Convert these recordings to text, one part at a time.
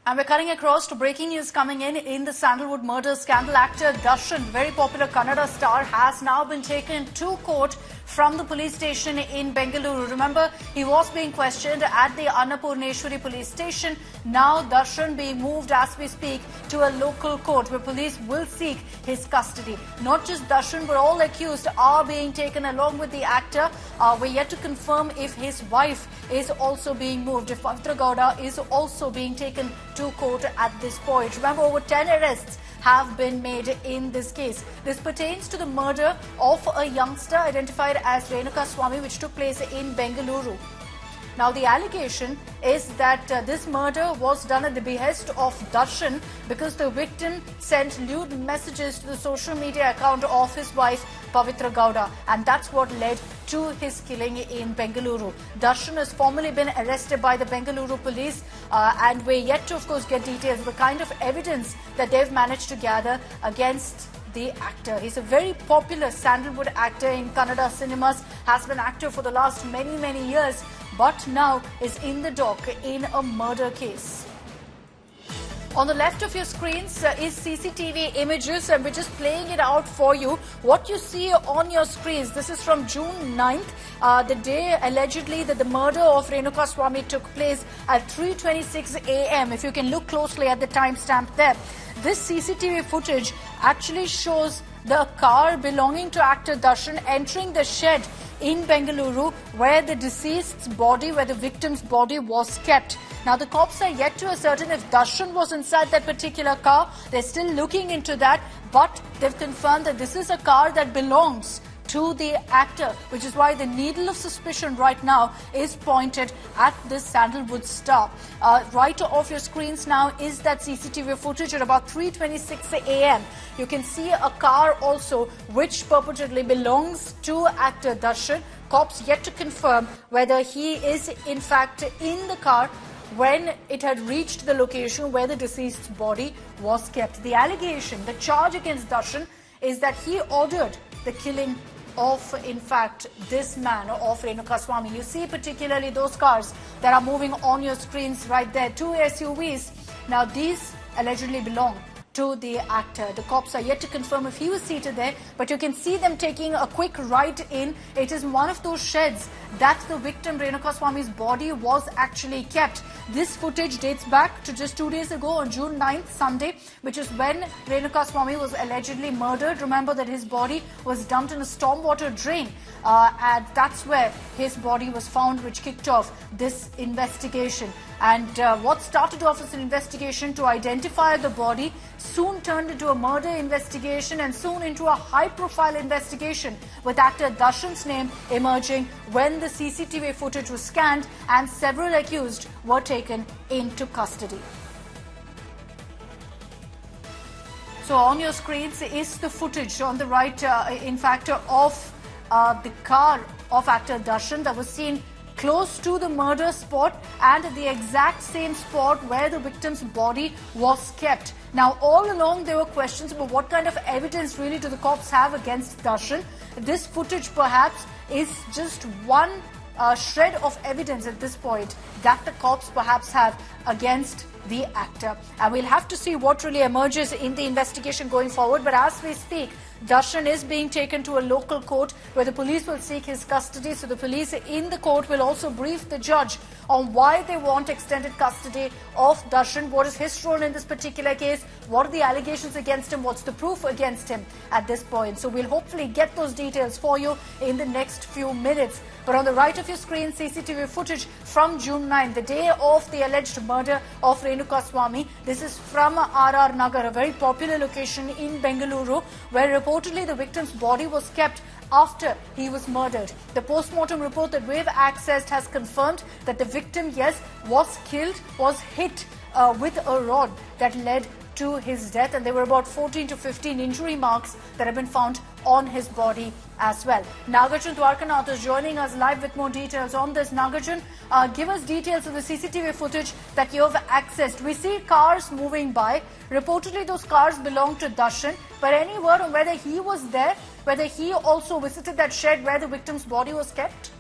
And we're cutting across to breaking news coming in the Sandalwood murder scandal. Actor Darshan, very popular Kannada star, has now been taken to court from the police station in Bengaluru. Remember, he was being questioned at the Annapurneshwari police station. Now Darshan being moved as we speak to a local court where police will seek his custody. Not just Darshan, but all accused are being taken along with the actor. We're yet to confirm if his wife is also being moved, if Pavitra Gowda is also being taken to court at this point. Remember, over 10 arrests have been made in this case. This pertains to the murder of a youngster identified as Renuka Swami, which took place in Bengaluru. Now, the allegation is that this murder was done at the behest of Darshan because the victim sent lewd messages to the social media account of his wife, Pavitra Gowda, and that's what led to his killing in Bengaluru. Darshan has formally been arrested by the Bengaluru police, and we're yet to, of course, get details of the kind of evidence that they've managed to gather against the actor. He's a very popular Sandalwood actor in Kannada cinemas, has been active for the last many years, but now is in the dock in a murder case. On the left of your screens is CCTV images, and we're just playing it out for you. What you see on your screens, this is from June 9th, the day allegedly that the murder of Renuka Swami took place at 3:26 a.m. If you can look closely at the timestamp there. This CCTV footage actually shows the car belonging to actor Darshan entering the shed in Bengaluru where the deceased's body, where the victim's body was kept. Now, the cops are yet to ascertain if Darshan was inside that particular car. They're still looking into that, but they've confirmed that this is a car that belongs to the actor, which is why the needle of suspicion right now is pointed at this Sandalwood star. Right off your screens now is that CCTV footage at about 3:26 a.m. You can see a car also which purportedly belongs to actor Darshan. Cops yet to confirm whether he is in fact in the car when it had reached the location where the deceased's body was kept. The allegation, the charge against Darshan is that he ordered the killing of, in fact, this man, of Renuka Swami. You see particularly those cars that are moving on your screens right there, two SUVs. Now, these allegedly belong to the actor. The cops are yet to confirm if he was seated there, but you can see them taking a quick ride in. It is one of those sheds that the victim Renuka Swami's body was actually kept. This footage dates back to just 2 days ago on June 9th, Sunday, which is when Renuka Swami was allegedly murdered. Remember that his body was dumped in a stormwater drain, and that's where his body was found, which kicked off this investigation. And what started off as an investigation to identify the body soon turned into a murder investigation and soon into a high-profile investigation with actor Darshan's name emerging when the CCTV footage was scanned and several accused were taken into custody. So on your screens is the footage on the right, in fact, of the car of actor Darshan that was seen close to the murder spot and at the exact same spot where the victim's body was kept. Now, all along there were questions about what kind of evidence really do the cops have against Darshan. This footage perhaps is just one shred of evidence at this point that the cops perhaps have against the actor. And we'll have to see what really emerges in the investigation going forward. But as we speak, Darshan is being taken to a local court where the police will seek his custody. So the police in the court will also brief the judge on why they want extended custody of Darshan. What is his role in this particular case? What are the allegations against him? What's the proof against him at this point? So we'll hopefully get those details for you in the next few minutes. But on the right of your screen, CCTV footage from June 9, the day of the alleged murder of Renuka Swami. This is from RR Nagar, a very popular location in Bengaluru, where reportedly the victim's body was kept after he was murdered. The post-mortem report that we've accessed has confirmed that the victim, yes, was killed, was hit with a rod that led to his death, and there were about 14 to 15 injury marks that have been found on his body as well. Nagarjun Dwarkanath is joining us live with more details on this. Nagarjun, give us details of the CCTV footage that you have accessed. We see cars moving by. Reportedly, those cars belong to Darshan, but any word on whether he was there, whether he also visited that shed where the victim's body was kept?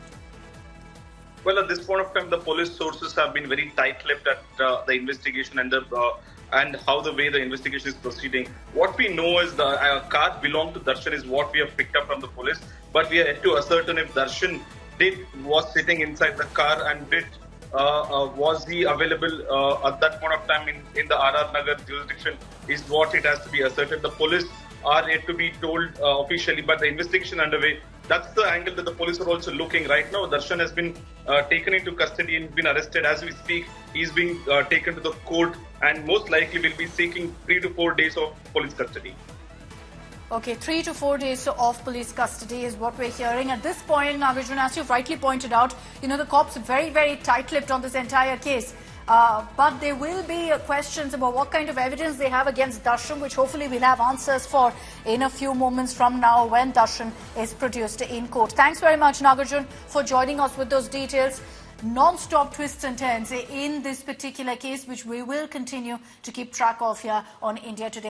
Well, at this point of time, the police sources have been very tight-lipped at the investigation and how the way the investigation is proceeding. What we know is the car belonged to Darshan is what we have picked up from the police, but we are yet to ascertain if Darshan was sitting inside the car and was he available at that point of time in the RR Nagar jurisdiction is what it has to be asserted. The police are yet to be told officially, but the investigation underway. That's the angle that the police are also looking right now. Darshan has been taken into custody and been arrested as we speak. He's being taken to the court and most likely will be seeking 3 to 4 days of police custody. Okay, 3 to 4 days of police custody is what we're hearing. At this point, Nagarjun, as you've rightly pointed out, the cops are very, very tight-lipped on this entire case. But there will be questions about what kind of evidence they have against Darshan, which hopefully we'll have answers for in a few moments from now when Darshan is produced in court. Thanks very much, Nagarjun, for joining us with those details. Non-stop twists and turns in this particular case, which we will continue to keep track of here on India Today.